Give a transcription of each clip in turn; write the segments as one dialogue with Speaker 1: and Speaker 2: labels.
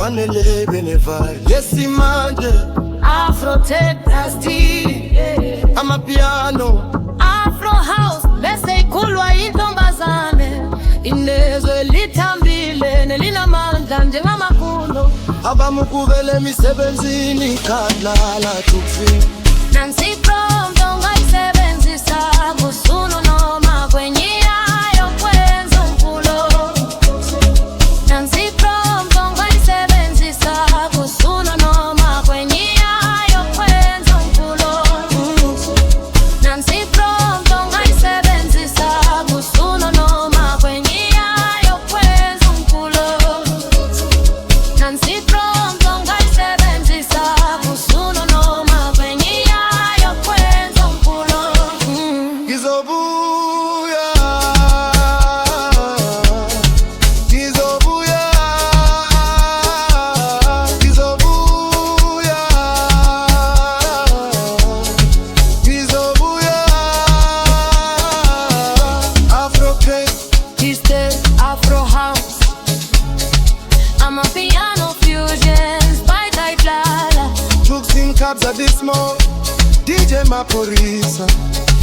Speaker 1: fanele benevai yesimanje
Speaker 2: Afro tech plastic
Speaker 1: amapiano
Speaker 2: Afro house bese ikulwa intombazane inezwe litambile nelinamandla njengamakulo
Speaker 1: abamukuvele emisebenzini kadlala tufi
Speaker 2: Nancy Prom ongayisebenzisa kusuno noma kwenyiyayo kwenza umfulo Nancy Prom ongayisebenzisa kusuno noma kwenyiyayo kwenza umfulo Nancy Prom ongayisebenzisa kusuno noma kwenyiyayo kwenza umfulo Nancy Prom ongayisebenzisa kusuno noma kwenyiyayo kwenza umfulo
Speaker 1: Gizobuya Gizobuya Gizobuya Gizobuya Afro cake
Speaker 2: This the Afro house I'm a piano fusions by Type Lala
Speaker 1: Jugs in cabs at this mall DJ Maporisa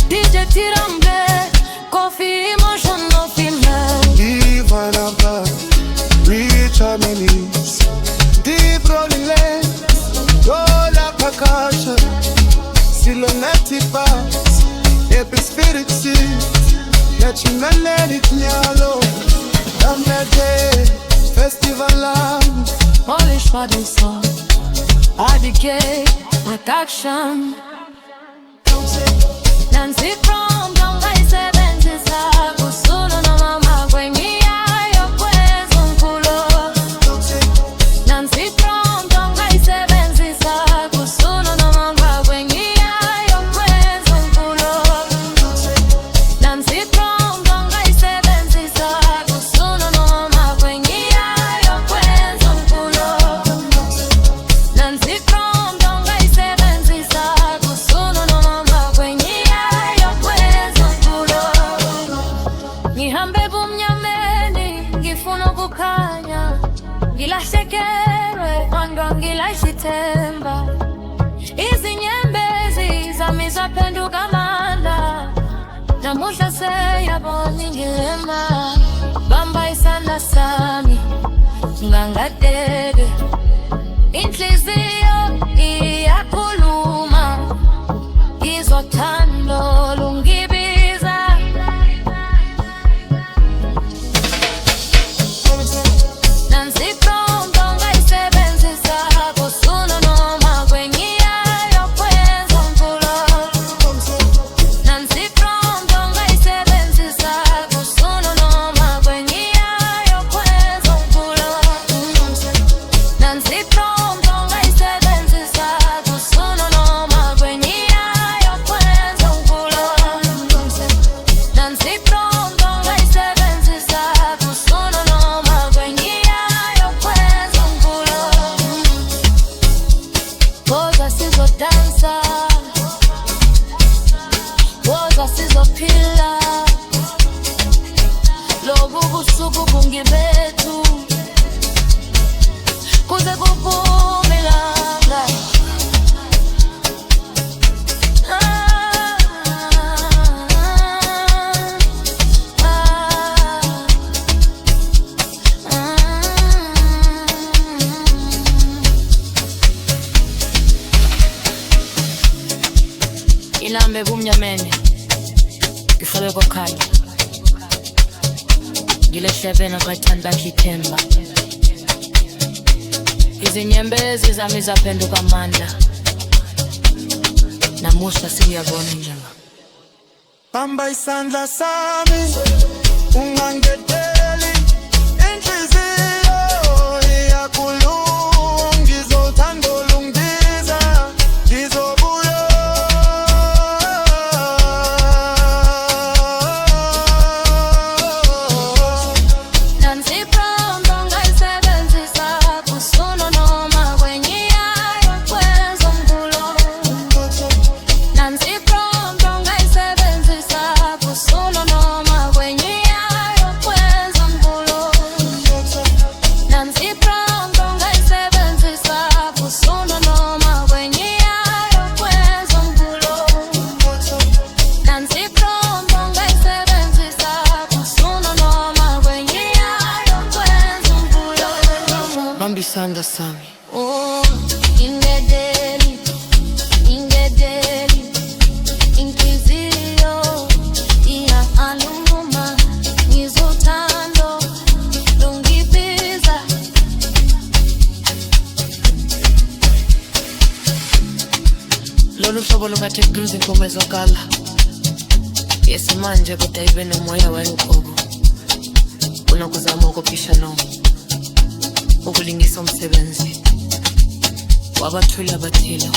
Speaker 2: DJ Tirambe Coffee emotion no female
Speaker 1: Even above Reach harmonies Deep rolling lanes Roller percussion Silonetic bass Epic spirit seeds Let nyalo Damnete Festival lounge
Speaker 2: Polish body song RDK Production Nancy Prom ongayisebenzisa kusuno noma kwenyiyayo kwenza umfulo Nancy Prom ongayisebenzisa kusuno noma kwenyiyayo kwenza umfulo Nancy Prom ongayisebenzisa kusuno noma kwenyiyayo kwenza umfulo Nancy Prom ongayisebenzisa kusuno noma kwenyiyayo kwenza umfulo Ngihambe bumnyameni ngifuna ukukhanya ngilahlekelwe manga ngilashithemba Izinyembezi zami zaphenduka amandla Namuhla seyabona ingema Bamba isandla sami ungangadeke Inhliziyo iyakhuluma Izothando lungibiza Nancy Prom ongayisebenzisa kusuno noma kwenyiyayo kwenza umfulo Nancy Prom ongayisebenzisa kusuno noma kwenyiyayo kwenza umfulo Nancy Prom ongayisebenzisa kusuno noma kwenyiyayo kwenza umfulo Nancy Prom ongayisebenzisa kusuno noma kwenyiyayo kwenza umfulo Woza sizodansa Woza sizophila Lobu busuku bungibethu Kuze kuphume ilanga Ilambe bumnyameni Ngifake kokhanya Ngilehlevena kwathanda khithemba Izinyembezi zami zaphenduka amandla Namuhla siyabona njalo
Speaker 1: Bamba isandla sami Ungangedeli Inhliziyo iyakhuluma Ngizothanda ulungibiza Ngizobuya
Speaker 2: Nancy Prom ongayisebenzisa kusuno noma kwenyiyayo kwenza umfulo Nancy Prom ongayisebenzisa kusuno noma kwenyiyayo kwenza
Speaker 3: bamba isandla sami.
Speaker 2: Oh, ingedeli, ingedeli, inhliziyo iyaluma, ngizothando lungibiza.
Speaker 3: Lolu hlobo lungathi blues inkomo ezwakala yesimanje kodwa ibe nomoya wenkobo. Unokuzama ukuphisha noma ukulingisa umsebenzi wabathuli abathile.